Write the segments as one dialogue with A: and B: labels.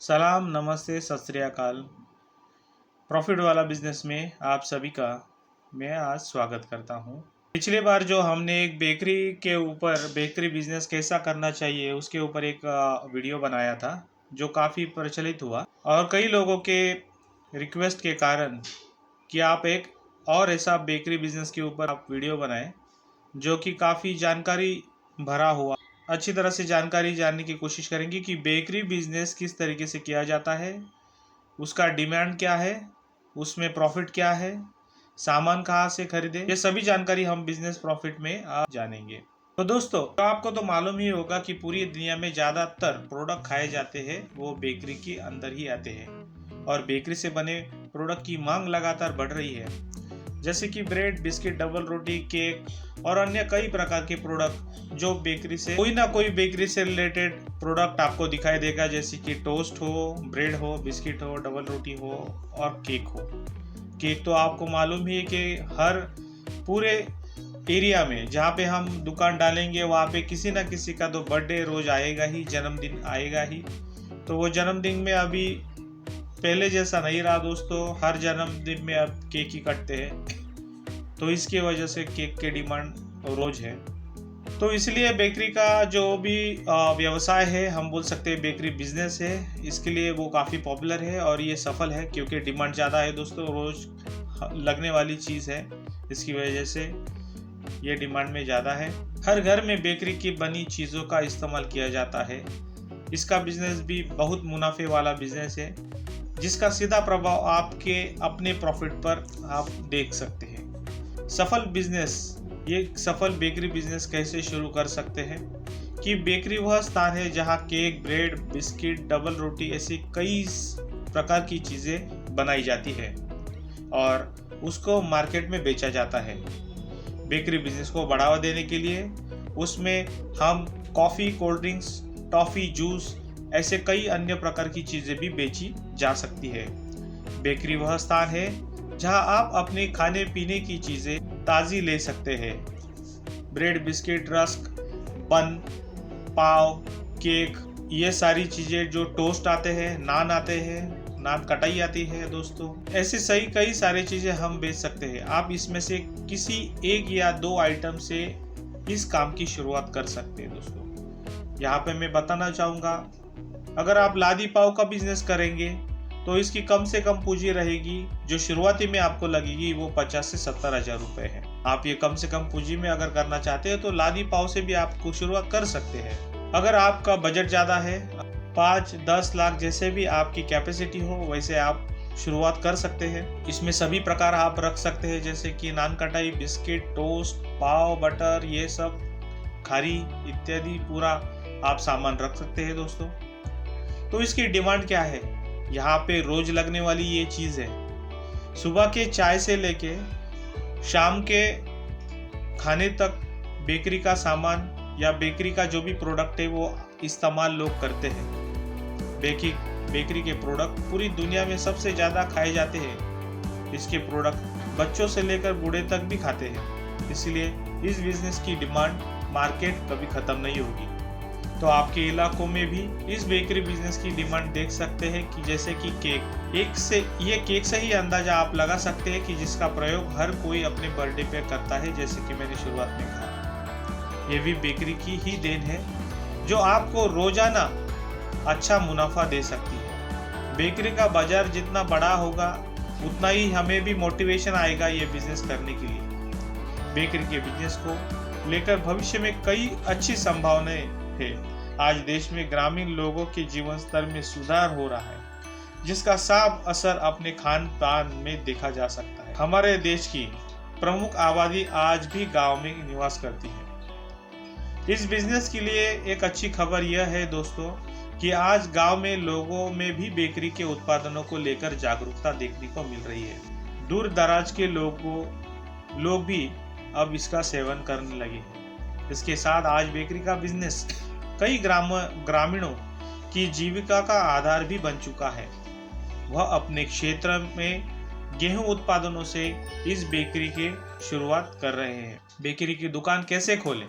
A: सलाम, नमस्ते, सत श्री अकाल। प्रॉफिट वाला बिजनेस में आप सभी का मैं आज स्वागत करता हूं। पिछली बार जो हमने एक बेकरी के ऊपर बेकरी बिजनेस कैसा करना चाहिए उसके ऊपर एक वीडियो बनाया था जो काफ़ी प्रचलित हुआ और कई लोगों के रिक्वेस्ट के कारण कि आप एक और ऐसा बेकरी बिजनेस के ऊपर आप वीडियो बनाएं जो कि काफ़ी जानकारी भरा हुआ। अच्छी तरह से जानकारी जानने की कोशिश करेंगे कि बेकरी बिजनेस किस तरीके से किया जाता है, उसका डिमांड क्या है, उसमें प्रॉफिट क्या है, सामान कहाँ से खरीदें, ये सभी जानकारी हम बिजनेस प्रॉफिट में आज जानेंगे। तो दोस्तों, तो आपको तो मालूम ही होगा कि पूरी दुनिया में ज़्यादातर प्रोडक्ट खाए जाते हैं वो बेकरी के अंदर ही आते हैं और बेकरी से बने प्रोडक्ट की मांग लगातार बढ़ रही है, जैसे कि ब्रेड, बिस्किट, डबल रोटी, केक और अन्य कई प्रकार के प्रोडक्ट जो बेकरी से कोई ना कोई बेकरी से रिलेटेड प्रोडक्ट आपको दिखाई देगा, जैसे कि टोस्ट हो, ब्रेड हो, बिस्किट हो, डबल रोटी हो और केक हो। केक तो आपको मालूम ही है कि हर पूरे एरिया में जहाँ पे हम दुकान डालेंगे वहाँ पे किसी ना किसी का तो बर्थडे रोज आएगा ही, जन्मदिन आएगा ही। तो वो जन्मदिन में अभी पहले जैसा नहीं रहा दोस्तों, हर जन्मदिन में अब केक ही कटते हैं, तो इसकी वजह से केक के डिमांड रोज है। तो इसलिए बेकरी का जो भी व्यवसाय है, हम बोल सकते हैं बेकरी बिजनेस है, इसके लिए वो काफ़ी पॉपुलर है और ये सफल है क्योंकि डिमांड ज़्यादा है दोस्तों, रोज लगने वाली चीज़ है, इसकी वजह से ये डिमांड में ज़्यादा है। हर घर में बेकरी की बनी चीज़ों का इस्तेमाल किया जाता है। इसका बिजनेस भी बहुत मुनाफे वाला बिजनेस है जिसका सीधा प्रभाव आपके अपने प्रॉफिट पर आप देख सकते हैं। सफल बेकरी बिजनेस कैसे शुरू कर सकते हैं कि बेकरी वह स्थान है जहां केक, ब्रेड, बिस्किट, डबल रोटी ऐसी कई प्रकार की चीज़ें बनाई जाती है और उसको मार्केट में बेचा जाता है। बेकरी बिजनेस को बढ़ावा देने के लिए उसमें हम coffee, cold drinks, toffee, juice ऐसे कई अन्य प्रकार की चीज़ें भी बेची जा सकती है। बेकरी वह स्थान है जहां आप अपने खाने पीने की चीज़ें ताज़ी ले सकते हैं। ब्रेड, बिस्किट, रस्क, बन, पाव, केक, ये सारी चीज़ें जो टोस्ट आते हैं, नान आते हैं, नान कटाई आती है दोस्तों, ऐसे सही कई सारी चीज़ें हम बेच सकते हैं। आप इसमें से किसी एक या दो आइटम से इस काम की शुरुआत कर सकते हैं दोस्तों। यहाँ पे मैं बताना चाहूँगा, अगर आप लादी पाव का बिजनेस करेंगे तो इसकी कम से कम पूंजी रहेगी जो शुरुआती में आपको लगेगी वो 50 से 70 हज़ार रुपये है। आप ये कम से कम पूंजी में अगर करना चाहते हैं तो लादी पाव से भी आपको शुरुआत कर सकते हैं। अगर आपका बजट ज़्यादा है, 5-10 लाख जैसे भी आपकी कैपेसिटी हो वैसे आप शुरुआत कर सकते हैं। इसमें सभी प्रकार आप रख सकते हैं, जैसे कि नान कटाई, बिस्किट, टोस्ट, पाव, बटर, ये सब खारी इत्यादि पूरा आप सामान रख सकते हैं दोस्तों। तो इसकी डिमांड क्या है, यहाँ पे रोज लगने वाली ये चीज़ है। सुबह के चाय से लेके शाम के खाने तक बेकरी का सामान या बेकरी का जो भी प्रोडक्ट है वो इस्तेमाल लोग करते हैं। बेकरी के प्रोडक्ट पूरी दुनिया में सबसे ज़्यादा खाए जाते हैं। इसके प्रोडक्ट बच्चों से लेकर बूढ़े तक भी खाते हैं, इसलिए इस बिजनेस की डिमांड मार्केट कभी ख़त्म नहीं होगी। तो आपके इलाकों में भी इस बेकरी बिजनेस की डिमांड देख सकते हैं कि जैसे कि केक से ही अंदाजा आप लगा सकते हैं कि जिसका प्रयोग हर कोई अपने बर्थडे पे करता है, जैसे कि मैंने शुरुआत में कहा। ये भी बेकरी की ही देन है जो आपको रोजाना अच्छा मुनाफा दे सकती है। बेकरी का बाजार जितना बड़ा होगा उतना ही हमें भी मोटिवेशन आएगा ये बिजनेस करने के लिए। बेकरी के बिजनेस को लेकर भविष्य में कई अच्छी संभावनाएं है। आज देश में ग्रामीण लोगों के जीवन स्तर में सुधार हो रहा है जिसका साफ असर अपने खान पान में देखा जा सकता है। हमारे देश की प्रमुख आबादी आज भी गांव में निवास करती है। इस बिजनेस के लिए एक अच्छी खबर यह है दोस्तों कि आज गांव में लोगों में भी बेकरी के उत्पादनों को लेकर जागरूकता देखने को मिल रही है। दूर दराज के लोग भी अब इसका सेवन करने लगे हैं। इसके साथ आज बेकरी का बिजनेस कई ग्रामीणों की जीविका का आधार भी बन चुका है। वह अपने क्षेत्र में गेहूं उत्पादनों से इस बेकरी की शुरुआत कर रहे हैं। बेकरी की दुकान कैसे खोलें,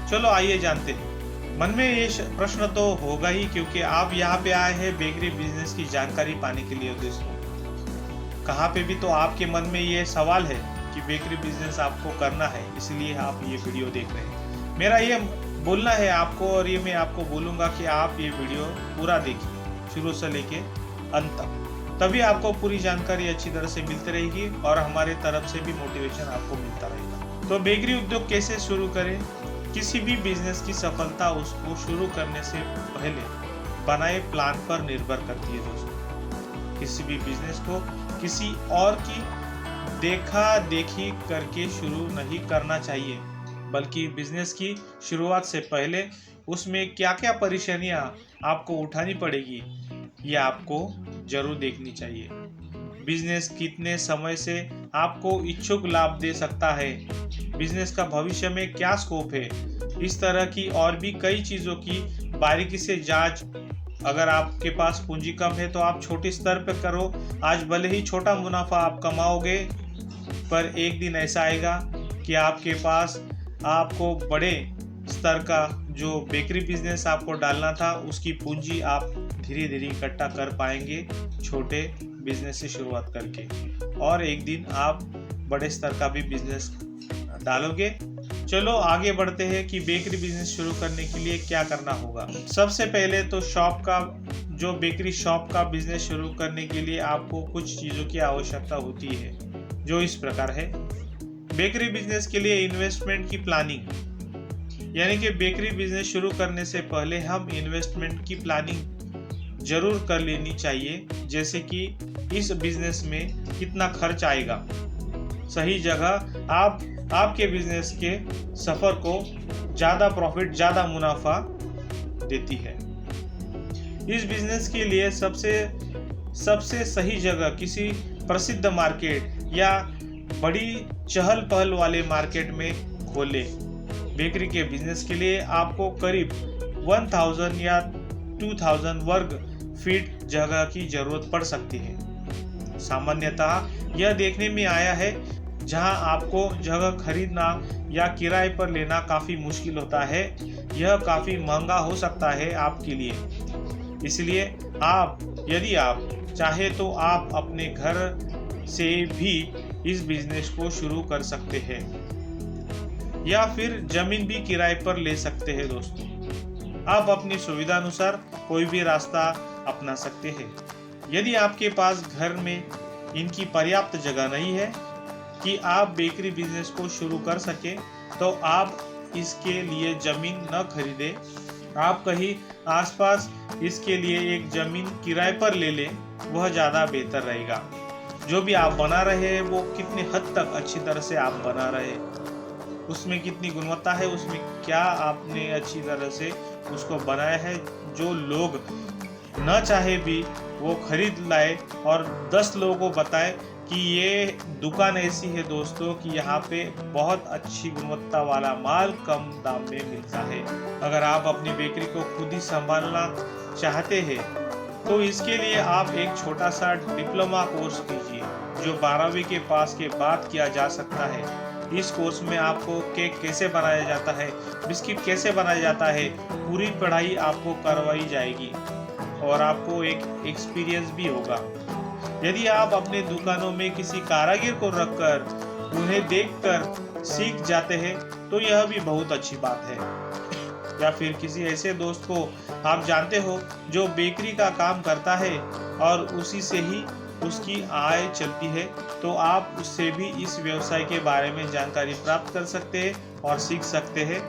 A: चलो आइए जानते हैं। मन में ये प्रश्न तो होगा ही, क्योंकि आप यहाँ पे आए हैं बेकरी बिजनेस की जानकारी पाने के लिए दोस्तों। कहाँ पे भी तो आपके मन में ये सवाल है कि बेकरी बिजनेस आपको करना है, इसलिए आप ये वीडियो देख रहे हैं। मेरा ये बोलना है आपको, और ये मैं आपको बोलूँगा कि आप ये वीडियो पूरा देखिए शुरू से लेके अंत तक, तभी आपको पूरी जानकारी अच्छी तरह से मिलती रहेगी और हमारे तरफ से भी मोटिवेशन आपको मिलता रहेगा। तो बेकरी उद्योग कैसे शुरू करें? किसी भी बिजनेस की सफलता उसको शुरू करने से पहले बनाए प्लान पर निर्भर करती है दोस्तों। किसी भी बिजनेस को किसी और की देखा देखी करके शुरू नहीं करना चाहिए, बल्कि बिजनेस की शुरुआत से पहले उसमें क्या क्या परेशानियां आपको उठानी पड़ेगी ये आपको जरूर देखनी चाहिए। बिजनेस कितने समय से आपको इच्छुक लाभ दे सकता है, बिजनेस का भविष्य में क्या स्कोप है, इस तरह की और भी कई चीज़ों की बारीकी से जांच। अगर आपके पास पूंजी कम है तो आप छोटे स्तर पर करो। आज भले ही छोटा मुनाफा आप कमाओगे, पर एक दिन ऐसा आएगा कि आपके पास आपको बड़े स्तर का जो बेकरी बिजनेस आपको डालना था उसकी पूंजी आप धीरे धीरे इकट्ठा कर पाएंगे छोटे बिजनेस से शुरुआत करके, और एक दिन आप बड़े स्तर का भी बिजनेस डालोगे। चलो आगे बढ़ते हैं कि बेकरी बिजनेस शुरू करने के लिए क्या करना होगा। सबसे पहले तो जो बेकरी शॉप का बिजनेस शुरू करने के लिए आपको कुछ चीज़ों की आवश्यकता होती है, जो इस प्रकार है। बेकरी बिजनेस के लिए इन्वेस्टमेंट की प्लानिंग, यानी कि बेकरी बिजनेस शुरू करने से पहले हम इन्वेस्टमेंट की प्लानिंग जरूर कर लेनी चाहिए, जैसे कि इस बिजनेस में कितना खर्च आएगा। सही जगह आपके बिजनेस के सफर को ज़्यादा प्रॉफिट, ज़्यादा मुनाफा देती है। इस बिजनेस के लिए सबसे सही जगह किसी प्रसिद्ध मार्केट या बड़ी चहल पहल वाले मार्केट में खोले। बेकरी के बिजनेस के लिए आपको करीब 1000 या 2000 वर्ग फीट जगह की जरूरत पड़ सकती है। सामान्यतः यह देखने में आया है जहां आपको जगह खरीदना या किराए पर लेना काफ़ी मुश्किल होता है, यह काफ़ी महंगा हो सकता है आपके लिए। इसलिए यदि आप चाहे तो आप अपने घर से भी इस बिजनेस को शुरू कर सकते हैं, या फिर जमीन भी किराए पर ले सकते हैं दोस्तों। आप अपनी सुविधा अनुसार कोई भी रास्ता अपना सकते हैं। यदि आपके पास घर में इनकी पर्याप्त जगह नहीं है कि आप बेकरी बिजनेस को शुरू कर सकें, तो आप इसके लिए जमीन न खरीदें। आप कहीं आसपास इसके लिए एक जमीन किराए पर ले लें, वह ज़्यादा बेहतर रहेगा। जो भी आप बना रहे हैं वो कितनी हद तक अच्छी तरह से आप बना रहे हैं, उसमें कितनी गुणवत्ता है, उसमें क्या आपने अच्छी तरह से उसको बनाया है, जो लोग न चाहे भी वो खरीद लाए और 10 लोगों को बताए कि ये दुकान ऐसी है दोस्तों कि यहाँ पे बहुत अच्छी गुणवत्ता वाला माल कम दाम में मिलता है। अगर आप अपनी बेकरी को खुद ही संभालना चाहते हैं तो इसके लिए आप एक छोटा सा डिप्लोमा कोर्स कीजिए, जो 12वीं के पास के बाद किया जा सकता है। इस कोर्स में आपको केक कैसे बनाया जाता है, बिस्किट कैसे बनाया जाता है, पूरी पढ़ाई आपको करवाई जाएगी और आपको एक एक्सपीरियंस भी होगा। यदि आप अपने दुकानों में किसी कारीगर को रखकर उन्हें देखकर सीख जाते हैं तो यह भी बहुत अच्छी बात है। या फिर किसी ऐसे दोस्त को आप जानते हो जो बेकरी का काम करता है और उसी से ही उसकी आय चलती है, तो आप उससे भी इस व्यवसाय के बारे में जानकारी प्राप्त कर सकते हैं और सीख सकते हैं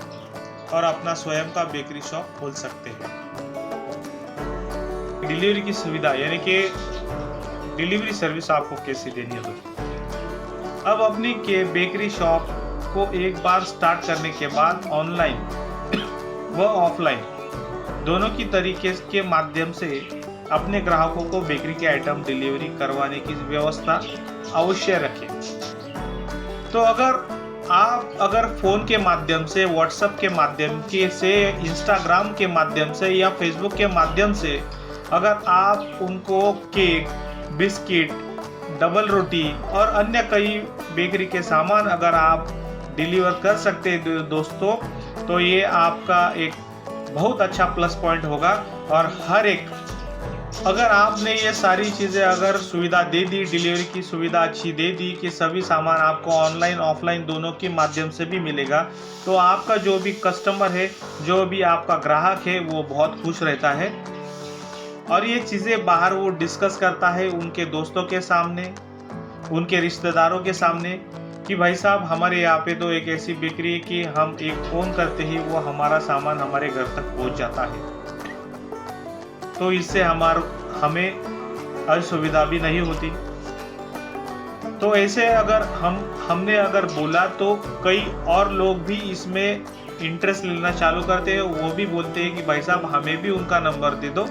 A: और अपना स्वयं का बेकरी शॉप खोल सकते हैं। डिलीवरी की सुविधा, यानी कि डिलीवरी सर्विस आपको कैसे देनी है दोस्तों। अब अपनी बेकरी शॉप को एक बार स्टार्ट करने के बाद ऑनलाइन व ऑफलाइन दोनों की तरीके के माध्यम से अपने ग्राहकों को बेकरी के आइटम डिलीवरी करवाने की व्यवस्था अवश्य रखें। तो अगर फोन के माध्यम से, व्हाट्सएप के माध्यम से, इंस्टाग्राम के माध्यम से या फेसबुक के माध्यम से अगर आप उनको केक, बिस्किट, डबल रोटी और अन्य कई बेकरी के सामान अगर आप डिलीवर कर सकते हैं दोस्तों, तो ये आपका एक बहुत अच्छा प्लस पॉइंट होगा। और हर एक, अगर आपने ये सारी चीज़ें अगर सुविधा दे दी, डिलीवरी की सुविधा अच्छी दे दी कि सभी सामान आपको ऑनलाइन ऑफलाइन दोनों के माध्यम से भी मिलेगा, तो आपका जो भी कस्टमर है, जो भी आपका ग्राहक है, वो बहुत खुश रहता है। और ये चीज़ें बाहर वो डिस्कस करता है उनके दोस्तों के सामने, उनके रिश्तेदारों के सामने कि भाई साहब हमारे यहाँ पे तो एक ऐसी बेकरी है कि हम एक फ़ोन करते ही वो हमारा सामान हमारे घर तक पहुँच जाता है। तो इससे हमें असुविधा भी नहीं होती। तो ऐसे अगर हमने अगर बोला तो कई और लोग भी इसमें इंटरेस्ट लेना चालू करते हैं। वो भी बोलते हैं कि भाई साहब हमें भी उनका नंबर दे दो,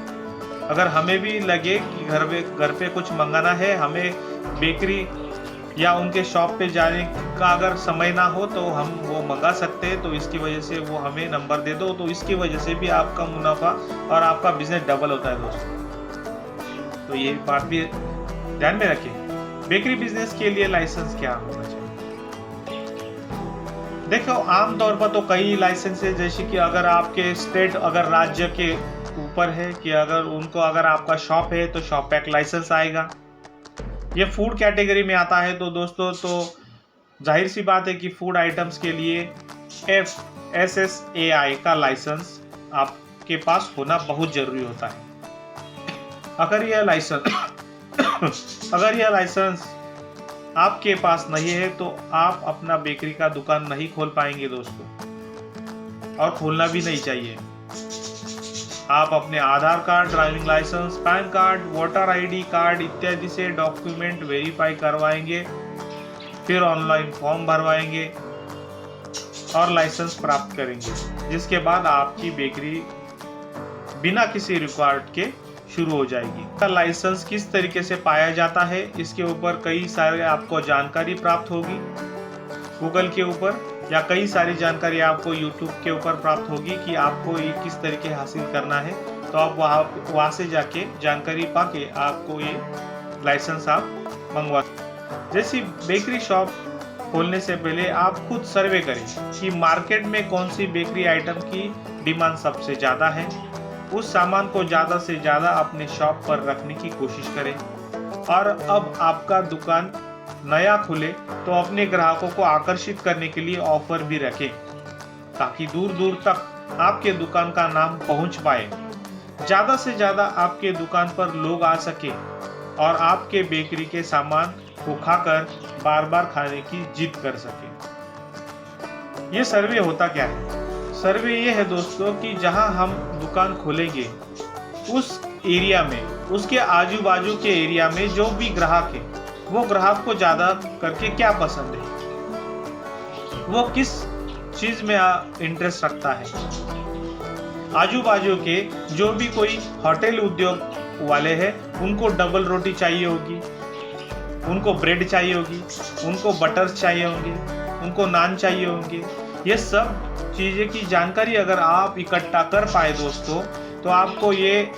A: अगर हमें भी लगे कि घर पे कुछ मंगाना है, हमें बेकरी या उनके शॉप पे जाने का अगर समय ना हो तो हम वो मंगा सकते हैं। तो इसकी वजह से वो हमें नंबर दे दो, तो इसकी वजह से भी आपका मुनाफा और आपका बिजनेस डबल होता है दोस्तों। तो ये बात भी ध्यान में रखें। बेकरी बिजनेस के लिए लाइसेंस क्या होना चाहिए? देखो, आमतौर पर तो कई लाइसेंस है, जैसे कि अगर आपके स्टेट अगर राज्य के ऊपर है कि अगर आपका शॉप है तो शॉप पैक लाइसेंस आएगा। ये फूड कैटेगरी में आता है तो दोस्तों, तो जाहिर सी बात है कि फूड आइटम्स के लिए FSSAI का लाइसेंस आपके पास होना बहुत ज़रूरी होता है। अगर यह लाइसेंस आपके पास नहीं है तो आप अपना बेकरी का दुकान नहीं खोल पाएंगे दोस्तों, और खोलना भी नहीं चाहिए। आप अपने Aadhaar card, driving licence, PAN card, voter ID card इत्यादि से डॉक्यूमेंट वेरीफाई करवाएंगे, फिर ऑनलाइन फॉर्म भरवाएंगे और लाइसेंस प्राप्त करेंगे, जिसके बाद आपकी बेकरी बिना किसी रिकॉर्ड के शुरू हो जाएगी। लाइसेंस किस तरीके से पाया जाता है, इसके ऊपर कई सारे आपको जानकारी प्राप्त होगी गूगल के ऊपर, या कई सारी जानकारी आपको यूट्यूब के ऊपर प्राप्त होगी कि आपको ये किस तरीके हासिल करना है। तो आप वहाँ से जाके जानकारी पाके आपको ये लाइसेंस आप मंगवा। जैसे बेकरी शॉप खोलने से पहले आप खुद सर्वे करें कि मार्केट में कौन सी बेकरी आइटम की डिमांड सबसे ज़्यादा है, उस सामान को ज़्यादा से ज़्यादा अपने शॉप पर रखने की कोशिश करें। और अब आपका दुकान नया खुले तो अपने ग्राहकों को आकर्षित करने के लिए ऑफर भी रखें, ताकि दूर दूर तक आपके दुकान का नाम पहुंच पाए, ज़्यादा से ज़्यादा आपके दुकान पर लोग आ सके और आपके बेकरी के सामान को खाकर बार बार खाने की जिद कर सके। ये सर्वे होता क्या है? सर्वे ये है दोस्तों कि जहां हम दुकान खोलेंगे उस एरिया में, उसके आजू बाजू के एरिया में जो भी ग्राहक है, वो ग्राहक को ज़्यादा करके क्या पसंद है, वो किस चीज़ में इंटरेस्ट रखता है। आजू बाजू के जो भी कोई होटल उद्योग वाले हैं, उनको डबल रोटी चाहिए होगी, उनको ब्रेड चाहिए होगी, उनको बटर चाहिए होंगे, उनको नान चाहिए होंगे। ये सब चीज़ें की जानकारी अगर आप इकट्ठा कर पाए दोस्तों, तो आपको ये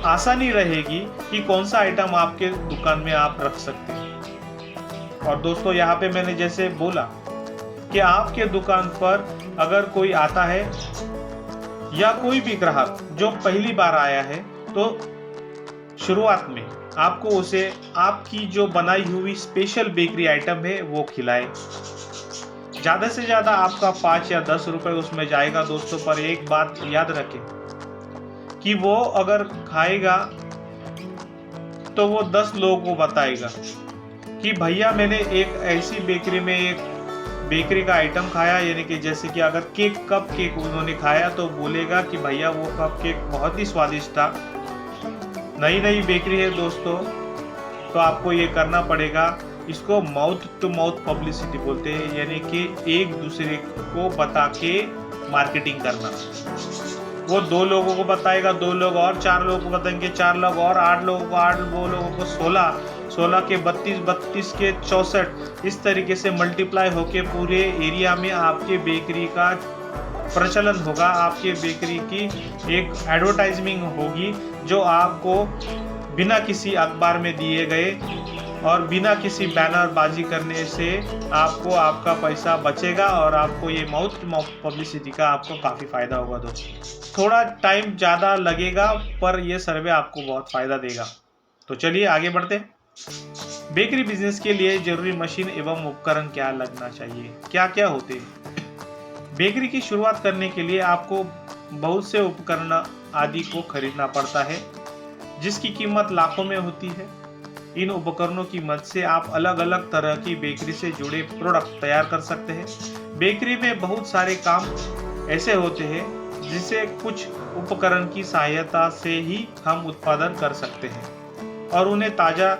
A: आसानी रहेगी कि कौन सा आइटम आपके दुकान में आप रख सकते हैं। और दोस्तों, यहाँ पे मैंने जैसे बोला कि आपके दुकान पर अगर कोई आता है या कोई भी ग्राहक जो पहली बार आया है, तो शुरुआत में आपको उसे आपकी जो बनाई हुई स्पेशल बेकरी आइटम है वो खिलाए। ज़्यादा से ज़्यादा आपका 5 या 10 रुपए उसमें जाएगा दोस्तों, पर एक बात याद रखें कि वो अगर खाएगा तो वो 10 लोगों को बताएगा कि भैया मैंने एक ऐसी बेकरी में एक बेकरी का आइटम खाया, यानी कि जैसे कि अगर कप केक उन्होंने खाया तो बोलेगा कि भैया वो कप केक बहुत ही स्वादिष्ट था। नई बेकरी है दोस्तों, तो आपको ये करना पड़ेगा। इसको माउथ टू माउथ पब्लिसिटी बोलते हैं, यानी कि एक दूसरे को बता के मार्केटिंग करना। वो 2 लोगों को बताएगा, 2 लोग और 4 लोगों को बताएंगे, 4 लोग और 8 लोगों को, 8 लोगों को 16 के 32 के 64, इस तरीके से मल्टीप्लाई होके पूरे एरिया में आपके बेकरी का प्रचलन होगा। आपके बेकरी की एक एडवर्टाइजमेंट होगी जो आपको बिना किसी अखबार में दिए गए और बिना किसी बैनर बाजी करने से आपको आपका पैसा बचेगा और आपको ये माउथ टू माउथ पब्लिसिटी का आपको काफ़ी फ़ायदा होगा दोस्तों। थोड़ा टाइम ज़्यादा लगेगा पर यह सर्वे आपको बहुत फ़ायदा देगा। तो चलिए आगे बढ़ते हैं। बेकरी बिजनेस के लिए जरूरी मशीन एवं उपकरण क्या लगना चाहिए, क्या क्या होते हैं। बेकरी की शुरुआत करने के लिए आपको बहुत से उपकरण आदि को खरीदना पड़ता है जिसकी कीमत लाखों में होती है। इन उपकरणों की मदद से आप अलग अलग तरह की बेकरी से जुड़े प्रोडक्ट तैयार कर सकते हैं। बेकरी में बहुत सारे काम ऐसे होते हैं जिसे कुछ उपकरण की सहायता से ही हम उत्पादन कर सकते हैं और उन्हें ताज़ा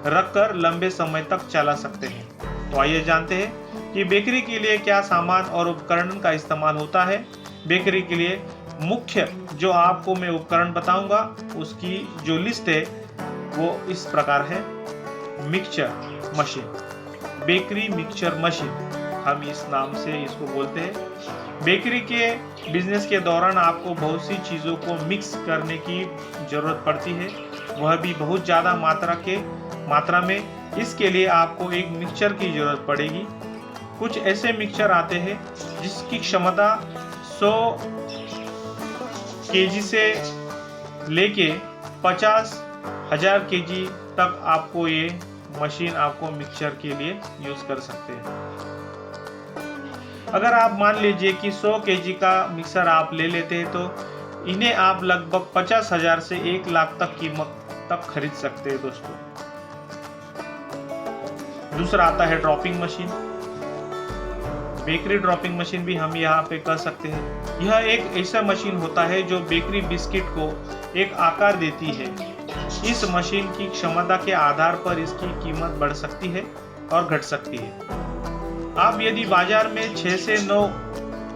A: रखकर लंबे समय तक चला सकते हैं। तो आइए जानते हैं कि बेकरी के लिए क्या सामान और उपकरण का इस्तेमाल होता है। बेकरी के लिए मुख्य जो आपको मैं उपकरण बताऊंगा उसकी जो लिस्ट है वो इस प्रकार है। Mixture machine, bakery mixture machine हम इस नाम से इसको बोलते हैं। बेकरी के बिजनेस के दौरान आपको बहुत सी चीज़ों को मिक्स करने की ज़रूरत पड़ती है, वह भी बहुत ज़्यादा मात्रा में। इसके लिए आपको एक मिक्सचर की ज़रूरत पड़ेगी। कुछ ऐसे मिक्सचर आते हैं जिसकी क्षमता 100 केजी से लेके 50,000 केजी तक आपको ये मशीन आपको मिक्सचर के लिए यूज कर सकते हैं। अगर आप मान लीजिए कि 100 केजी का मिक्सर आप ले लेते हैं तो इन्हें आप लगभग 50,000 से 1 लाख तक कीमत तक खरीद सकते हैं दोस्तों। दूसरा आता है dropping machine. Bakery dropping machine भी हम यहाँ पे कर सकते हैं। यह एक ऐसा मशीन होता है जो बेकरी बिस्किट को एक आकार देती है। इस मशीन की क्षमता के आधार पर इसकी कीमत बढ़ सकती है और घट सकती है। आप यदि बाजार में 6 से 9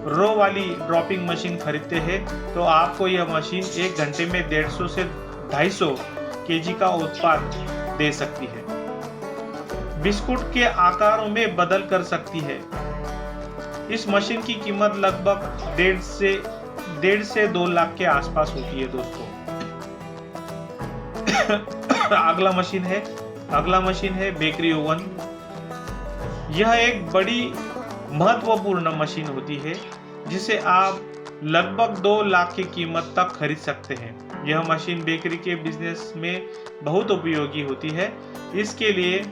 A: रो वाली ड्रॉपिंग मशीन खरीदते हैं तो आपको यह मशीन 1 घंटे में 150 से 250 केजी का उत्पाद दे सकती है। बिस्कुट के आकारों में बदल कर सकती है। इस मशीन की कीमत लगभग 1.5 से 2 लाख के आसपास होती है दोस्तों। अगला मशीन है बेकरी ओवन। यह एक बड़ी महत्वपूर्ण मशीन होती है जिसे आप लगभग 2 लाख की कीमत तक खरीद सकते हैं। यह मशीन बेकरी के बिजनेस में बहुत उपयोगी होती है। इसके लिए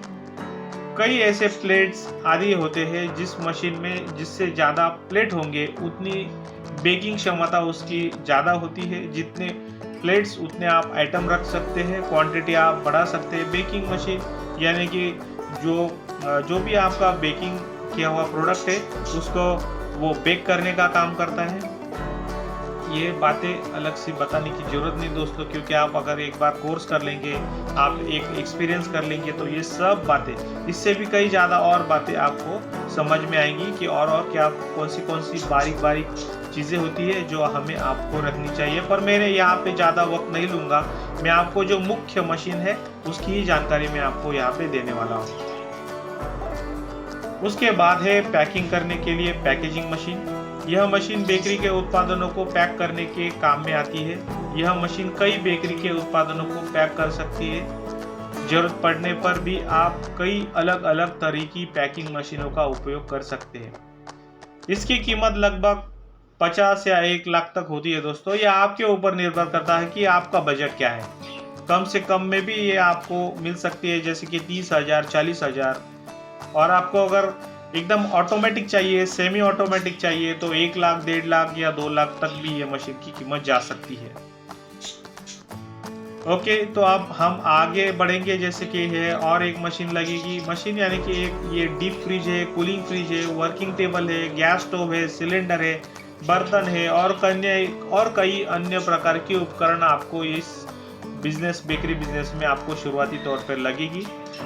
A: कई ऐसे प्लेट्स आदि होते हैं जिस मशीन में जिससे ज़्यादा प्लेट होंगे उतनी बेकिंग क्षमता उसकी ज़्यादा होती है। जितने प्लेट्स उतने आप आइटम रख सकते हैं, क्वांटिटी आप बढ़ा सकते हैं। बेकिंग मशीन यानी कि जो भी आपका बेकिंग किया हुआ प्रोडक्ट है उसको वो बेक करने का काम करता है। ये बातें अलग से बताने की ज़रूरत नहीं दोस्तों, क्योंकि आप अगर एक बार कोर्स कर लेंगे, आप एक एक्सपीरियंस कर लेंगे तो ये सब बातें, इससे भी कई ज़्यादा और बातें आपको समझ में आएंगी कि और क्या कौन सी बारीक चीज़ें होती है जो हमें आपको रखनी चाहिए। पर मेरे यहाँ पे ज़्यादा वक्त नहीं लूँगा, मैं आपको जो मुख्य मशीन है उसकी ही जानकारी मैं आपको यहाँ पे देने वाला हूँ। उसके बाद है पैकिंग करने के लिए पैकेजिंग मशीन। यह मशीन बेकरी के उत्पादनों को पैक करने के काम में आती है। यह मशीन कई बेकरी के उत्पादनों को पैक कर सकती है। जरूरत पड़ने पर भी आप कई अलग अलग तरह की पैकिंग मशीनों का उपयोग कर सकते हैं। इसकी कीमत लगभग 50 या 1 लाख तक होती है दोस्तों। यह आपके ऊपर निर्भर करता है कि आपका बजट क्या है। कम से कम में भी ये आपको मिल सकती है, जैसे कि 30,000, 40,000। और आपको अगर एकदम ऑटोमेटिक चाहिए, सेमी ऑटोमेटिक चाहिए तो 1 लाख, 1.5 लाख या 2 लाख तक भी ये मशीन की कीमत जा सकती है। ओके, तो अब हम आगे बढ़ेंगे। जैसे कि है और एक मशीन लगेगी। मशीन यानी कि एक ये डीप फ्रिज है, कूलिंग फ्रिज है, वर्किंग टेबल है, गैस स्टोव है, सिलेंडर है, बर्तन है और कई अन्य प्रकार के उपकरण आपको इस बेकरी बिजनेस में आपको शुरुआती तौर पर लगेगी।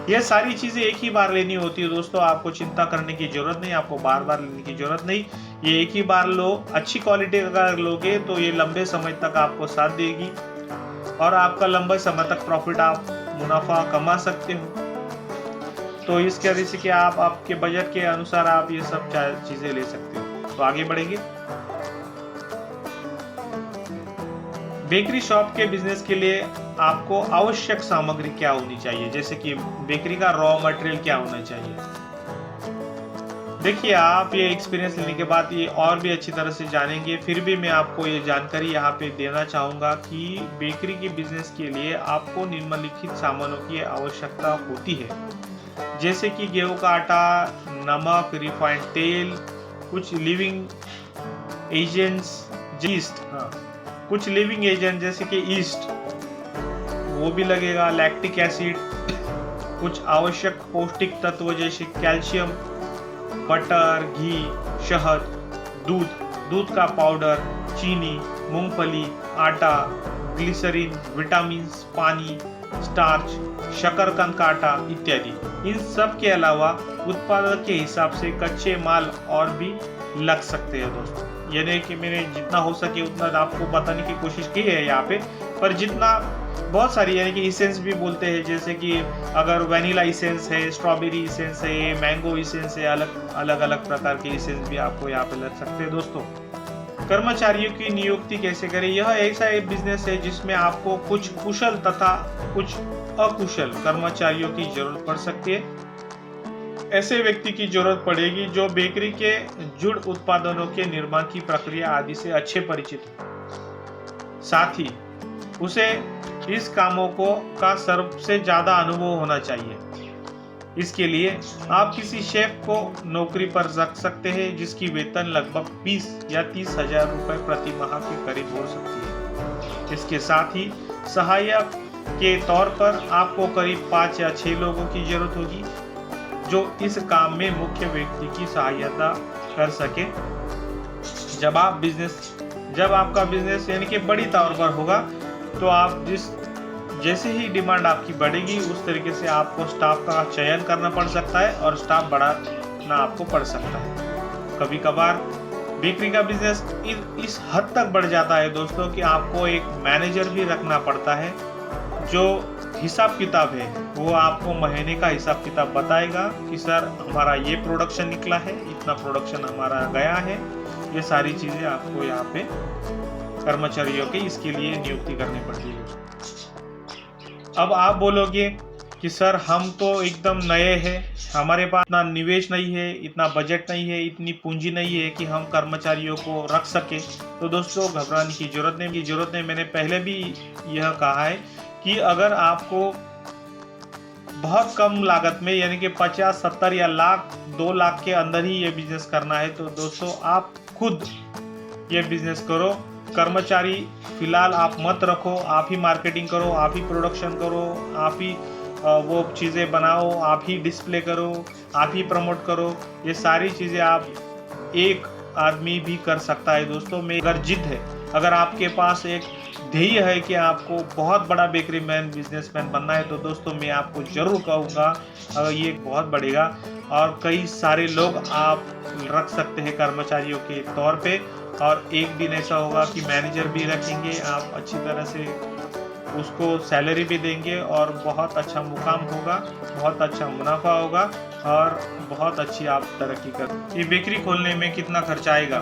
A: यह सारी चीज़ें एक ही बार लेनी होती है दोस्तों। आपको चिंता करने की ज़रूरत नहीं, आपको बार बार लेने की ज़रूरत नहीं। ये एक ही बार लो। अच्छी क्वालिटी का लोगे तो ये लंबे समय तक आपको साथ देगी और आपका लंबे समय तक प्रॉफिट, आप मुनाफा कमा सकते हो। तो इसके वजह से कि आप आपके बजट के अनुसार आप ये सब चीज़ें ले सकते हो। तो आगे बढ़ेंगे। बेकरी शॉप के बिजनेस के लिए आपको आवश्यक सामग्री क्या होनी चाहिए, जैसे कि बेकरी का रॉ मटेरियल क्या होना चाहिए। देखिए, आप ये एक्सपीरियंस लेने के बाद ये और भी अच्छी तरह से जानेंगे। फिर भी मैं आपको ये जानकारी यहाँ पे देना चाहूँगा कि बेकरी के बिजनेस के लिए आपको निम्नलिखित सामानों की आवश्यकता होती है, जैसे कि गेहूं का आटा, नमक, रिफाइंड तेल, कुछ लिविंग एजेंट्स, ईस्ट, कुछ लिविंग एजेंट जैसे कि ईस्ट वो भी लगेगा, लैक्टिक एसिड, कुछ आवश्यक पौष्टिक तत्व जैसे कैल्शियम, बटर, घी, शहद, दूध का पाउडर, चीनी, मूंगफली, आटा, ग्लिसरीन, विटामिन, पानी, स्टार्च, शकरकंद का आटा इत्यादि। इन सब के अलावा उत्पादक के हिसाब से कच्चे माल और भी लग सकते हैं दोस्तों। यानी कि मैंने जितना हो सके उतना आपको बताने की कोशिश की है यहाँ पे, पर जितना बहुत सारी यानी कि इसेंस भी बोलते हैं, जैसे कि अगर वैनिला इसेंस है, स्ट्रॉबेरी इसेंस है, मैंगो इसेंस है, अलग अलग प्रकार के इसेंस भी आपको यहाँ पे लग सकते हैं दोस्तों। कर्मचारियों की नियुक्ति कैसे करें? यह ऐसा एक बिजनेस है जिसमें आपको कुछ कुशल तथा कुछ अकुशल कर्मचारियों की जरूरत पड़ सकती है। ऐसे व्यक्ति की जरूरत पड़ेगी जो बेकरी के जुड़ उत्पादनों के निर्माण की प्रक्रिया आदि से अच्छे परिचित हो। साथ ही उसे इस कामों का सबसे ज्यादा अनुभव होना चाहिए। इसके लिए आप किसी शेफ को नौकरी पर रख सकते हैं जिसकी वेतन लगभग 20 या 30 हजार रुपए प्रति माह के करीब हो सकती है। इसके साथ ही सहायक के तौर पर आपको करीब 5 या 6 लोगों की जरूरत होगी जो इस काम में मुख्य व्यक्ति की सहायता कर सके। जब आपका बिजनेस यानी कि बड़ी तौर पर होगा तो आप जैसे ही डिमांड आपकी बढ़ेगी उस तरीके से आपको स्टाफ का चयन करना पड़ सकता है और स्टाफ बढ़ाना आपको पड़ सकता है। कभी कभार बेकरी का बिजनेस इस हद तक बढ़ जाता है दोस्तों कि आपको एक मैनेजर भी रखना पड़ता है जो हिसाब किताब है वो आपको महीने का हिसाब किताब बताएगा कि सर हमारा ये प्रोडक्शन निकला है, इतना प्रोडक्शन हमारा गया है। ये सारी चीज़ें आपको यहाँ पे कर्मचारियों के इसके लिए नियुक्ति करनी पड़ती है। अब आप बोलोगे कि सर हम तो एकदम नए हैं, हमारे पास इतना निवेश नहीं है, इतना बजट नहीं है, इतनी पूंजी नहीं है कि हम कर्मचारियों को रख सके। तो दोस्तों घबराने की जरूरत नहीं। मैंने पहले भी यह कहा है कि अगर आपको बहुत कम लागत में यानी कि 50, 70 या लाख 2 लाख के अंदर ही ये बिजनेस करना है तो दोस्तों आप खुद ये बिजनेस करो। कर्मचारी फिलहाल आप मत रखो, आप ही मार्केटिंग करो, आप ही प्रोडक्शन करो, आप ही वो चीज़ें बनाओ, आप ही डिस्प्ले करो, आप ही प्रमोट करो। ये सारी चीज़ें आप एक आदमी भी कर सकता है दोस्तों। में अगर जिद है, अगर आपके पास एक ध्येय है कि आपको बहुत बड़ा बेकरी मैन बिजनेसमैन बनना है तो दोस्तों मैं आपको जरूर कहूँगा ये बहुत बढ़ेगा और कई सारे लोग आप रख सकते हैं कर्मचारियों के तौर पे। और एक दिन ऐसा होगा कि मैनेजर भी रखेंगे, आप अच्छी तरह से उसको सैलरी भी देंगे और बहुत अच्छा मुकाम होगा, बहुत अच्छा मुनाफा होगा और बहुत अच्छी आप तरक्की कर। ये बेकरी खोलने में कितना खर्चा आएगा?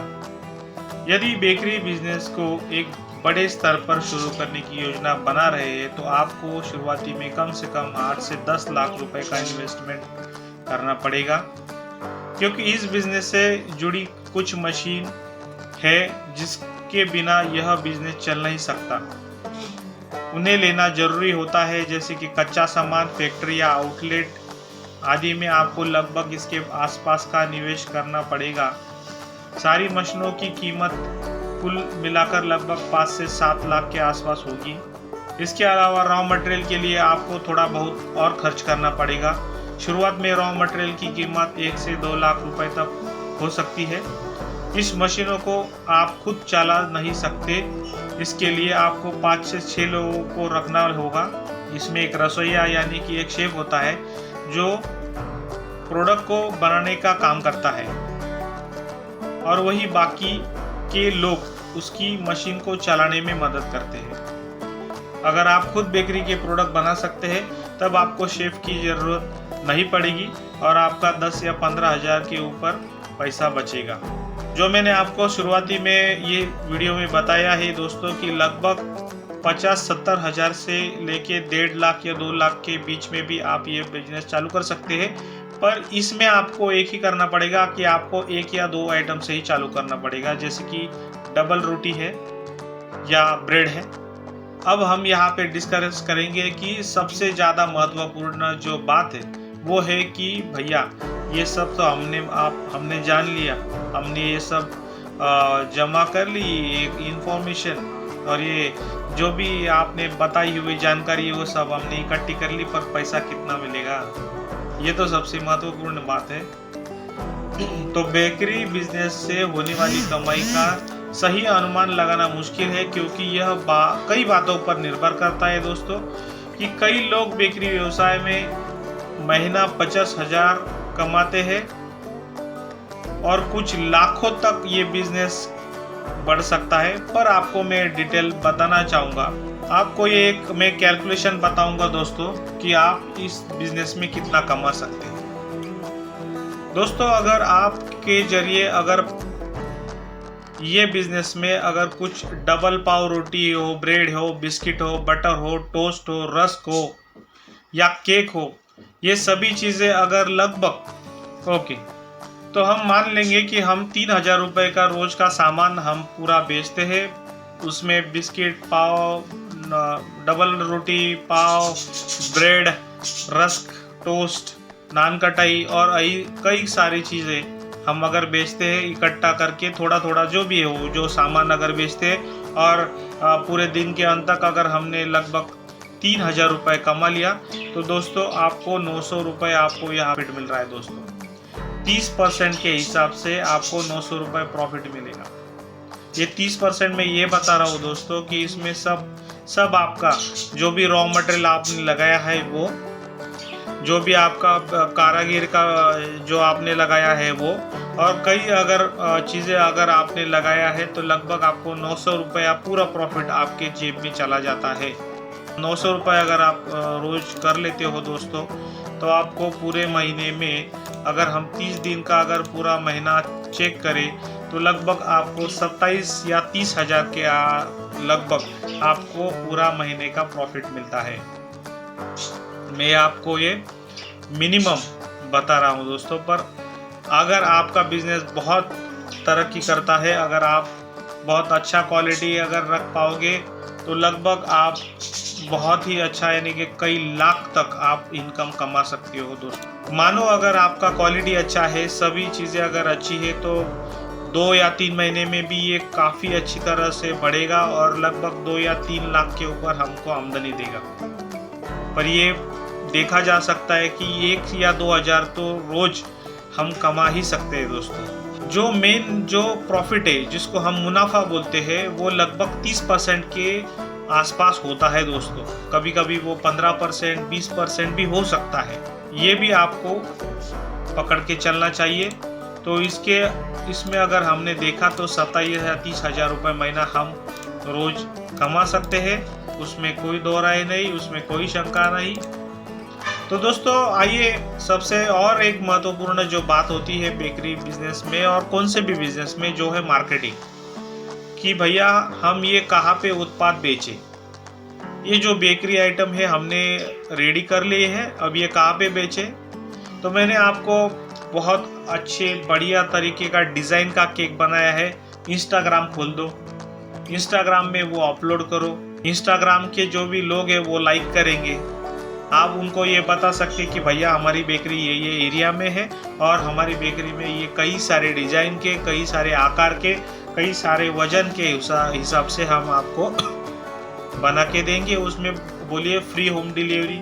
A: यदि बेकरी बिजनेस को एक बड़े स्तर पर शुरू करने की योजना बना रहे हैं तो आपको शुरुआती में कम से कम 8 से 10 लाख रुपए का इन्वेस्टमेंट करना पड़ेगा, क्योंकि इस बिजनेस से जुड़ी कुछ मशीन है जिसके बिना यह बिजनेस चल नहीं सकता। उन्हें लेना जरूरी होता है, जैसे कि कच्चा सामान, फैक्ट्री या आउटलेट आदि में आपको लगभग इसके आसपास का निवेश करना पड़ेगा। सारी मशीनों की कीमत कुल मिलाकर लगभग 5 से 7 लाख के आसपास होगी। इसके अलावा रॉ मटेरियल के लिए आपको थोड़ा बहुत और खर्च करना पड़ेगा। शुरुआत में रॉ मटेरियल की कीमत 1 से 2 लाख रुपए तक हो सकती है। इस मशीनों को आप खुद चला नहीं सकते, इसके लिए आपको 5 से 6 लोगों को रखना होगा। इसमें एक रसोइया यानी कि एक शेफ होता है जो प्रोडक्ट को बनाने का काम करता है और वही बाकी के लोग उसकी मशीन को चलाने में मदद करते हैं। अगर आप खुद बेकरी के प्रोडक्ट बना सकते हैं तब आपको शेफ की ज़रूरत नहीं पड़ेगी और आपका 10 या 15 हज़ार के ऊपर पैसा बचेगा। जो मैंने आपको शुरुआती में ये वीडियो में बताया है दोस्तों कि लगभग 50-70 हज़ार से लेके 1.5 लाख या 2 लाख के बीच में भी आप ये बिजनेस चालू कर सकते हैं। पर इसमें आपको एक ही करना पड़ेगा कि आपको 1 या 2 आइटम से ही चालू करना पड़ेगा, जैसे कि डबल रोटी है या ब्रेड है। अब हम यहाँ पे डिस्कस करेंगे कि सबसे ज़्यादा महत्वपूर्ण जो बात है वो है कि भैया ये सब तो हमने जान लिया, हमने ये सब जमा कर ली एक इंफॉर्मेशन, और ये जो भी आपने बताई हुई जानकारी है वो सब हमने इकट्ठी कर ली, पर पैसा कितना मिलेगा, ये तो सबसे महत्वपूर्ण बात है। तो बेकरी बिजनेस से होने वाली कमाई का सही अनुमान लगाना मुश्किल है, क्योंकि यह कई बातों पर निर्भर करता है दोस्तों। कि कई लोग बेकरी व्यवसाय में महीना 50,000 कमाते हैं और कुछ लाखों तक ये बिजनेस बढ़ सकता है। पर आपको मैं डिटेल बताना चाहूँगा, आपको ये एक मैं कैलकुलेशन बताऊंगा दोस्तों कि आप इस बिजनेस में कितना कमा सकते हैं। दोस्तों, अगर आपके जरिए अगर ये बिजनेस में अगर कुछ डबल पाव रोटी हो, ब्रेड हो, बिस्किट हो, बटर हो, टोस्ट हो, रस्क हो या केक हो, ये सभी चीज़ें अगर लगभग ओके, तो हम मान लेंगे कि हम 3,000 रुपये का रोज का सामान हम पूरा बेचते हैं। उसमें बिस्किट, पाव, डबल रोटी, पाव, ब्रेड, रस्क, टोस्ट, नान कटाई और कई सारी चीज़ें हम अगर बेचते हैं इकट्ठा करके, थोड़ा थोड़ा जो भी हो जो सामान अगर बेचते हैं, और पूरे दिन के अंत तक अगर हमने लगभग 3,000 रुपये कमा लिया, तो दोस्तों आपको 900 रुपये आपको यहाँ प्रॉफिट मिल रहा है दोस्तों। 30% के हिसाब से आपको 900 रुपये प्रॉफिट मिलेगा। ये 30% में ये बता रहा हूँ दोस्तों कि इसमें सब आपका जो भी रॉ मटेरियल आपने लगाया है, वो जो भी आपका कारागिर का जो आपने लगाया है वो, और कई अगर चीज़ें अगर आपने लगाया है, तो लगभग आपको 900 रुपया पूरा प्रॉफिट आपके जेब में चला जाता है। 900 रुपये अगर आप रोज़ कर लेते हो दोस्तों, तो आपको पूरे महीने में अगर हम 30 दिन का अगर पूरा महीना चेक करें, तो लगभग आपको 27 या 30 हज़ार के लगभग आपको पूरा महीने का प्रॉफिट मिलता है। मैं आपको ये मिनिमम बता रहा हूँ दोस्तों, पर अगर आपका बिजनेस बहुत तरक्की करता है, अगर आप बहुत अच्छा क्वालिटी अगर रख पाओगे, तो लगभग आप बहुत ही अच्छा यानी कि कई लाख तक आप इनकम कमा सकते हो दोस्तों। मानो अगर आपका क्वालिटी अच्छा है, सभी चीज़ें अगर अच्छी है, तो 2 या 3 महीने में भी ये काफ़ी अच्छी तरह से बढ़ेगा और लगभग 2 या 3 लाख के ऊपर हमको आमदनी देगा। पर ये देखा जा सकता है कि 1 या 2 हज़ार तो रोज़ हम कमा ही सकते हैं दोस्तों। जो मेन जो प्रॉफिट है, जिसको हम मुनाफा बोलते हैं, वो लगभग 30% के आसपास होता है दोस्तों। कभी कभी वो 15%, 20% भी हो सकता है। ये भी आपको पकड़ के चलना चाहिए। तो इसमें अगर हमने देखा तो 27 या 30 हज़ार रुपये महीना हम रोज़ कमा सकते हैं। उसमें कोई दो राय नहीं, उसमें कोई शंका नहीं। तो दोस्तों आइए, सबसे और एक महत्वपूर्ण जो बात होती है बेकरी बिजनेस में और कौन से भी बिजनेस में, जो है मार्केटिंग, कि भैया हम ये कहाँ पे उत्पाद बेचें। ये जो बेकरी आइटम है हमने रेडी कर लिए हैं, अब ये कहाँ पे बेचें। तो मैंने आपको बहुत अच्छे बढ़िया तरीके का डिज़ाइन का केक बनाया है। इंस्टाग्राम खोल दो, इंस्टाग्राम में वो अपलोड करो। इंस्टाग्राम के जो भी लोग हैं वो लाइक करेंगे। आप उनको ये बता सकते कि भैया हमारी बेकरी ये एरिया में है और हमारी बेकरी में ये कई सारे डिज़ाइन के, कई सारे आकार के, कई सारे वजन के हिसाब से हम आपको बना के देंगे। उसमें बोलिए फ्री होम डिलीवरी,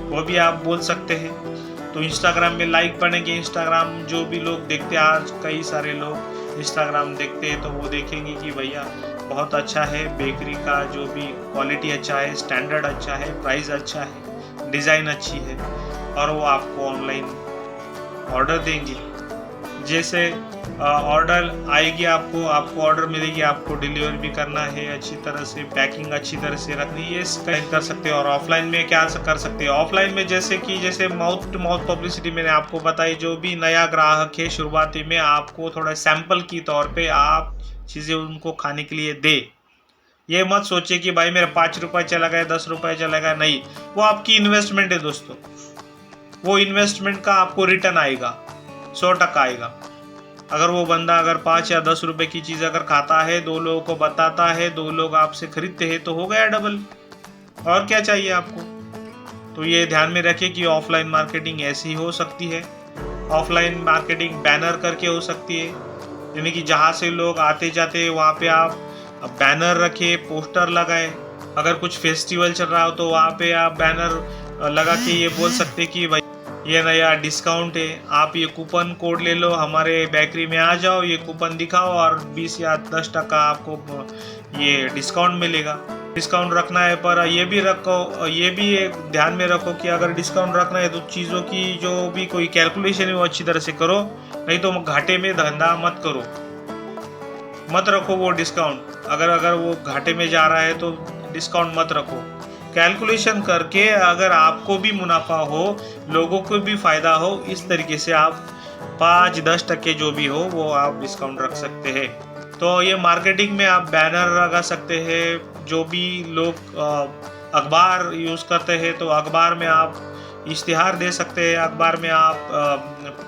A: वो भी आप बोल सकते हैं। तो इंस्टाग्राम में लाइक बनेंगे। इंस्टाग्राम जो भी लोग देखते हैं, आज कई सारे लोग इंस्टाग्राम देखते हैं, तो वो देखेंगे कि भैया बहुत अच्छा है, बेकरी का जो भी क्वालिटी अच्छा है, स्टैंडर्ड अच्छा है, प्राइस अच्छा है, डिज़ाइन अच्छी है, और वो आपको ऑनलाइन ऑर्डर देंगे। जैसे ऑर्डर आएगी, आपको ऑर्डर मिलेगी, आपको डिलीवर भी करना है, अच्छी तरह से पैकिंग अच्छी तरह से रखनी है, ये कर सकते हैं। और ऑफलाइन में क्या कर सकते हैं, ऑफलाइन में जैसे माउथ टू माउथ पब्लिसिटी मैंने आपको बताई। जो भी नया ग्राहक है, शुरुआती में आपको थोड़ा सैंपल की तौर पे आप चीज़ें उनको खाने के लिए दे, ये मत सोचिए कि भाई मेरा 5 रुपये चला गया, 10 रुपये चला गया, नहीं, वो आपकी इन्वेस्टमेंट है दोस्तों। वो इन्वेस्टमेंट का आपको रिटर्न आएगा, 100% आएगा। अगर वो बंदा अगर 5 या 10 रुपए की चीज़ अगर खाता है, 2 लोगों को बताता है, 2 लोग आपसे खरीदते हैं, तो हो गया डबल। और क्या चाहिए आपको। तो ये ध्यान में रखिए कि ऑफलाइन मार्केटिंग ऐसी हो सकती है। ऑफलाइन मार्केटिंग बैनर करके हो सकती है, यानी कि जहाँ से लोग आते जाते हैं वहाँ पे आप बैनर रखे, पोस्टर लगाए। अगर कुछ फेस्टिवल चल रहा हो तो वहाँ पे आप बैनर लगा के ये बोल सकते कि भाई ये नया डिस्काउंट है, आप ये कूपन कोड ले लो, हमारे बेकरी में आ जाओ, ये कूपन दिखाओ और 20 या 10% आपको ये डिस्काउंट मिलेगा। डिस्काउंट रखना है, पर ये भी रखो, ये भी एक ध्यान में रखो कि अगर डिस्काउंट रखना है तो चीज़ों की जो भी कोई कैलकुलेशन है वो अच्छी तरह से करो, नहीं तो घाटे में धंधा मत करो, मत रखो वो डिस्काउंट। अगर वो घाटे में जा रहा है तो डिस्काउंट मत रखो। कैलकुलेशन करके अगर आपको भी मुनाफा हो, लोगों को भी फायदा हो, इस तरीके से आप 5-10% जो भी हो वो आप डिस्काउंट रख सकते हैं। तो ये मार्केटिंग में आप बैनर लगा सकते हैं। जो भी लोग अखबार यूज़ करते हैं तो अखबार में आप इश्तिहार दे सकते हैं, अखबार में आप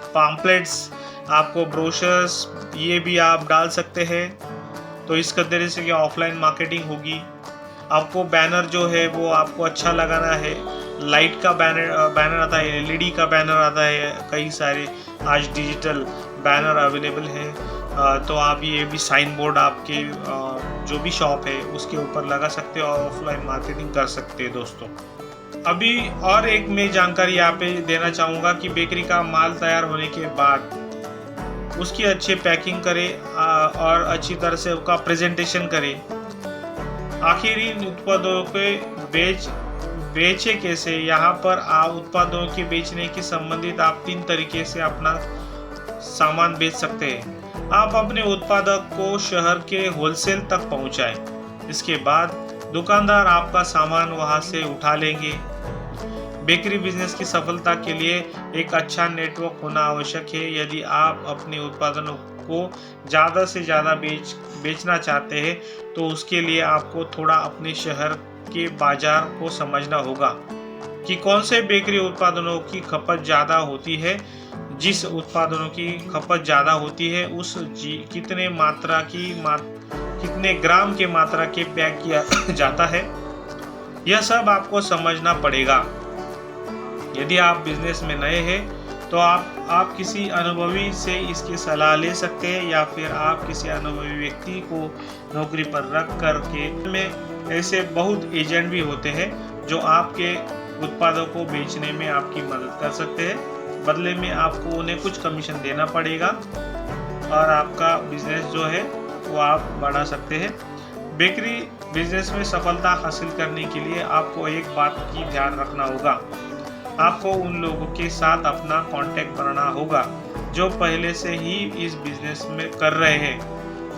A: पैम्पलेट्स, आपको ब्रोशर्स, ये भी आप डाल सकते हैं। तो इस तरह से क्या ऑफलाइन मार्केटिंग होगी। आपको बैनर जो है वो आपको अच्छा लगाना है। लाइट का बैनर आता है, LED का बैनर आता है, कई सारे आज डिजिटल बैनर अवेलेबल है। तो आप ये भी साइन बोर्ड आपके जो भी शॉप है उसके ऊपर लगा सकते हो और ऑफलाइन मार्केटिंग कर सकते हैं दोस्तों। अभी और एक मैं जानकारी यहाँ पे देना चाहूँगा कि बेकरी का माल तैयार होने के बाद उसकी अच्छी पैकिंग करें और अच्छी तरह से उसका प्रेजेंटेशन करें। आखिर इन उत्पादों के बेचे कैसे। यहाँ पर आप उत्पादों के बेचने के संबंधित आप 3 तरीके से अपना सामान बेच सकते हैं। आप अपने उत्पादक को शहर के होलसेल तक पहुँचाएं। इसके बाद दुकानदार आपका सामान वहाँ से उठा लेंगे। बेकरी बिजनेस की सफलता के लिए एक अच्छा नेटवर्क होना आवश्यक है। यदि आप अपने उत्पादनों को ज़्यादा से ज़्यादा बेचना चाहते हैं तो उसके लिए आपको थोड़ा अपने शहर के बाजार को समझना होगा कि कौन से बेकरी उत्पादनों की खपत ज़्यादा होती है। जिस उत्पादनों की खपत ज़्यादा होती है उस कितने ग्राम के मात्रा के पैक किया जाता है, यह सब आपको समझना पड़ेगा। यदि आप बिजनेस में नए हैं तो आप किसी अनुभवी से इसकी सलाह ले सकते हैं या फिर आप किसी अनुभवी व्यक्ति को नौकरी पर रख करके में ऐसे बहुत एजेंट भी होते हैं जो आपके उत्पादों को बेचने में आपकी मदद कर सकते हैं। बदले में आपको उन्हें कुछ कमीशन देना पड़ेगा और आपका बिजनेस जो है वो आप बढ़ा सकते हैं। बेकरी बिजनेस में सफलता हासिल करने के लिए आपको एक बात की ध्यान रखना होगा। आपको उन लोगों के साथ अपना कांटेक्ट बनाना होगा जो पहले से ही इस बिजनेस में कर रहे हैं,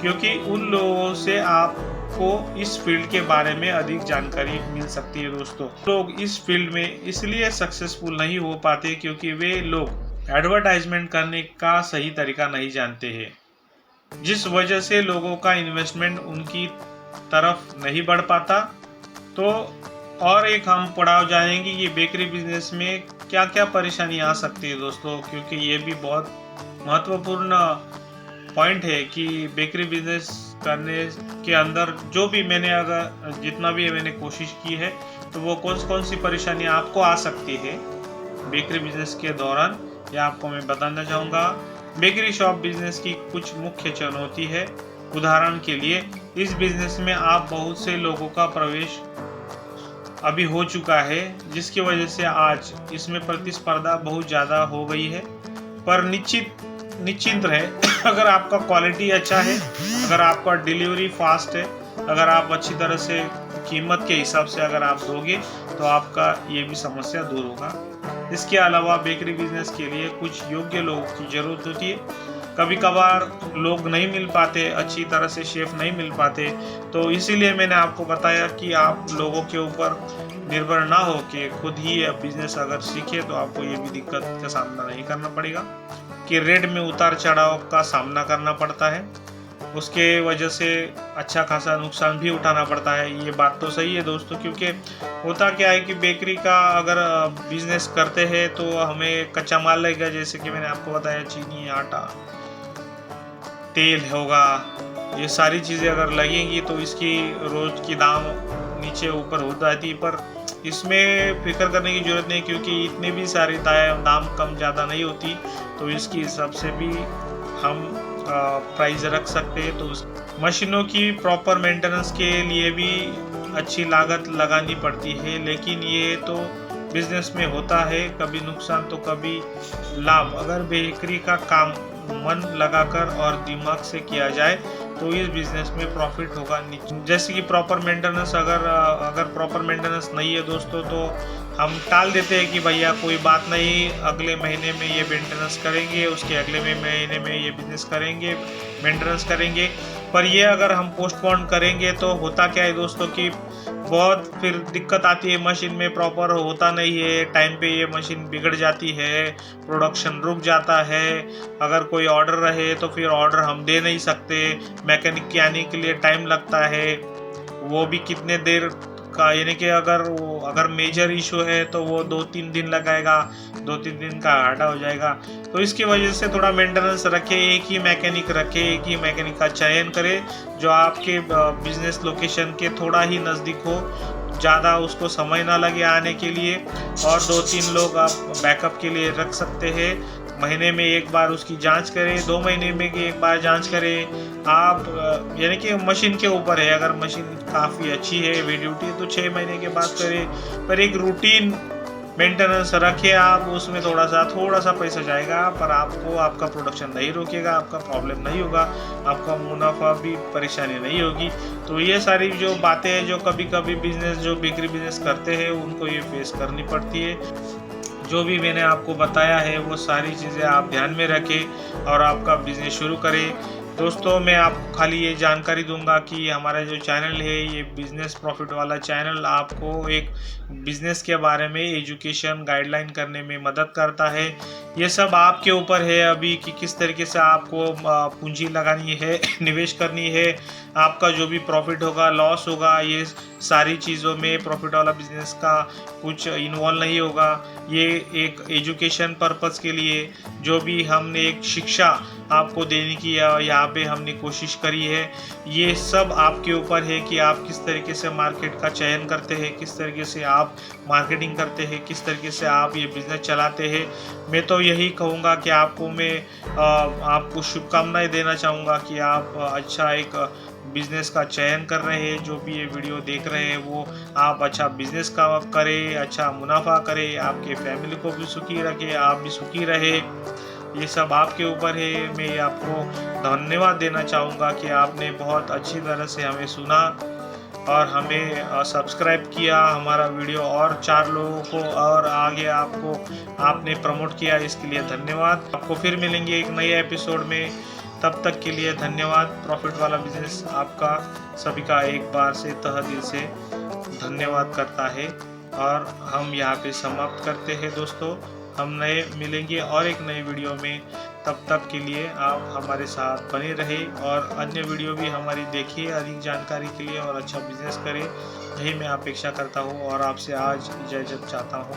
A: क्योंकि उन लोगों से आपको इस फील्ड के बारे में अधिक जानकारी मिल सकती है। दोस्तों, लोग इस फील्ड में इसलिए सक्सेसफुल नहीं हो पाते क्योंकि वे लोग एडवर्टाइजमेंट करने का सही तरीका नहीं जानते हैं, जिस वजह से लोगों का इन्वेस्टमेंट उनकी तरफ नहीं बढ़ पाता। तो और एक हम पड़ाव जानेंगे ये बेकरी बिजनेस में क्या क्या परेशानी आ सकती है दोस्तों, क्योंकि ये भी बहुत महत्वपूर्ण पॉइंट है कि बेकरी बिजनेस करने के अंदर जो भी जितना भी मैंने कोशिश की है तो वो कौन सी परेशानी आपको आ सकती है बेकरी बिजनेस के दौरान, यह आपको मैं बताना चाहूँगा। बेकरी शॉप बिजनेस की कुछ मुख्य चुनौती है। उदाहरण के लिए इस बिजनेस में आप बहुत से लोगों का प्रवेश अभी हो चुका है, जिसकी वजह से आज इसमें प्रतिस्पर्धा बहुत ज़्यादा हो गई है। पर निश्चिंत रहे, अगर आपका क्वालिटी अच्छा है, अगर आपका डिलीवरी फास्ट है, अगर आप अच्छी तरह से कीमत के हिसाब से अगर आप दोगे तो आपका ये भी समस्या दूर होगा। इसके अलावा बेकरी बिजनेस के लिए कुछ योग्य लोगों की ज़रूरत होती है। कभी कभार लोग नहीं मिल पाते, अच्छी तरह से शेफ नहीं मिल पाते, तो इसीलिए मैंने आपको बताया कि आप लोगों के ऊपर निर्भर ना हो कि खुद ही बिजनेस अगर सीखे तो आपको ये भी दिक्कत का सामना नहीं करना पड़ेगा कि रेट में उतार चढ़ाव का सामना करना पड़ता है। उसके वजह से अच्छा खासा नुकसान भी उठाना पड़ता है। ये बात तो सही है दोस्तों, क्योंकि होता क्या है कि बेकरी का अगर बिजनेस करते हैं तो हमें कच्चा माल लगेगा, जैसे कि मैंने आपको बताया चीनी, आटा, तेल होगा, ये सारी चीज़ें अगर लगेंगी तो इसकी रोज़ की दाम नीचे ऊपर हो जाती है। पर इसमें फिक्र करने की ज़रूरत नहीं, क्योंकि इतने भी सारी दाम कम ज़्यादा नहीं होती, तो इसकी हिसाब से भी हम प्राइस रख सकते हैं। तो मशीनों की प्रॉपर मेंटेनेंस के लिए भी अच्छी लागत लगानी पड़ती है, लेकिन ये तो बिजनेस में होता है, कभी नुकसान तो कभी लाभ। अगर बेकरी का काम मन लगाकर और दिमाग से किया जाए तो इस बिजनेस में प्रॉफिट होगा। जैसे कि प्रॉपर मेंटेनेंस, अगर प्रॉपर मेंटेनेंस नहीं है दोस्तों, तो हम टाल देते हैं कि भैया कोई बात नहीं, अगले महीने में ये मेंटेनेंस करेंगे, उसके अगले महीने में ये बिजनेस करेंगे, मेंटेनेंस करेंगे। पर ये अगर हम पोस्टपोन करेंगे तो होता क्या है दोस्तों कि बहुत फिर दिक्कत आती है, मशीन में प्रॉपर होता नहीं है टाइम पे, ये मशीन बिगड़ जाती है, प्रोडक्शन रुक जाता है। अगर कोई ऑर्डर रहे तो फिर ऑर्डर हम दे नहीं सकते, मैकेनिक के आने के लिए टाइम लगता है, वो भी कितने देर का, यानी कि अगर मेजर इशू है तो वो 2-3 दिन लगाएगा, 2-3 दिन का आधा हो जाएगा। तो इसकी वजह से थोड़ा मेंटेनेंस रखे, एक ही मैकेनिक रखे, एक ही मैकेनिक का चयन करे जो आपके बिजनेस लोकेशन के थोड़ा ही नज़दीक हो, ज़्यादा उसको समय ना लगे आने के लिए, और 2-3 लोग आप बैकअप के लिए रख सकते हैं। महीने में एक बार उसकी जांच करें, 2 महीने में एक बार जांच करें आप, यानी कि मशीन के ऊपर है। अगर मशीन काफ़ी अच्छी है, वेड्यूटी है, तो 6 महीने के बाद करें। पर एक रूटीन मेंटेनेंस रखें आप, उसमें थोड़ा सा पैसा जाएगा, पर आपको आपका प्रोडक्शन नहीं रोकेगा, आपका प्रॉब्लम नहीं होगा, आपका मुनाफा भी परेशानी नहीं होगी। तो ये सारी जो बातें हैं जो कभी कभी जो बेकरी बिजनेस करते हैं उनको ये फेस करनी पड़ती है। जो भी मैंने आपको बताया है वो सारी चीज़ें आप ध्यान में रखें और आपका बिजनेस शुरू करें। दोस्तों, मैं आपको खाली ये जानकारी दूंगा कि हमारा जो चैनल है ये बिज़नेस प्रॉफिट वाला चैनल आपको एक बिज़नेस के बारे में एजुकेशन गाइडलाइन करने में मदद करता है। ये सब आपके ऊपर है अभी कि किस तरीके से आपको पूंजी लगानी है, निवेश करनी है। आपका जो भी प्रॉफिट होगा, लॉस होगा, ये सारी चीज़ों में प्रॉफिट वाला बिजनेस का कुछ इन्वॉल्व नहीं होगा। ये एक एजुकेशन पर्पस के लिए जो भी हमने एक शिक्षा आपको देने की यहाँ पे हमने कोशिश करी है, ये सब आपके ऊपर है कि आप किस तरीके से मार्केट का चयन करते हैं, किस तरीके से आप मार्केटिंग करते हैं, किस तरीके से आप ये बिज़नेस चलाते हैं। मैं तो यही कहूँगा कि आपको शुभकामनाएं देना चाहूँगा कि आप अच्छा एक बिज़नेस का चयन कर रहे हैं। जो भी ये वीडियो देख रहे हैं वो आप अच्छा बिज़नेस का करें, अच्छा मुनाफा करें, आपके फैमिली को भी सुखी रखें, आप भी सुखी रहे। ये सब आपके ऊपर है। मैं आपको धन्यवाद देना चाहूँगा कि आपने बहुत अच्छी तरह से हमें सुना और हमें सब्सक्राइब किया हमारा वीडियो, और 4 लोगों को और आगे आपने प्रमोट किया, इसके लिए धन्यवाद। आपको फिर मिलेंगे एक नए एपिसोड में, तब तक के लिए धन्यवाद। प्रॉफिट वाला बिजनेस आपका सभी का एक बार से तहे दिल से धन्यवाद करता है, और हम यहाँ पे समाप्त करते हैं दोस्तों। हम मिलेंगे और एक नए वीडियो में, तब तक के लिए आप हमारे साथ बने रहे और अन्य वीडियो भी हमारी देखिए अधिक जानकारी के लिए, और अच्छा बिजनेस करें, यही मैं अपेक्षा करता हूँ और आपसे आज इजाज़त चाहता हूँ।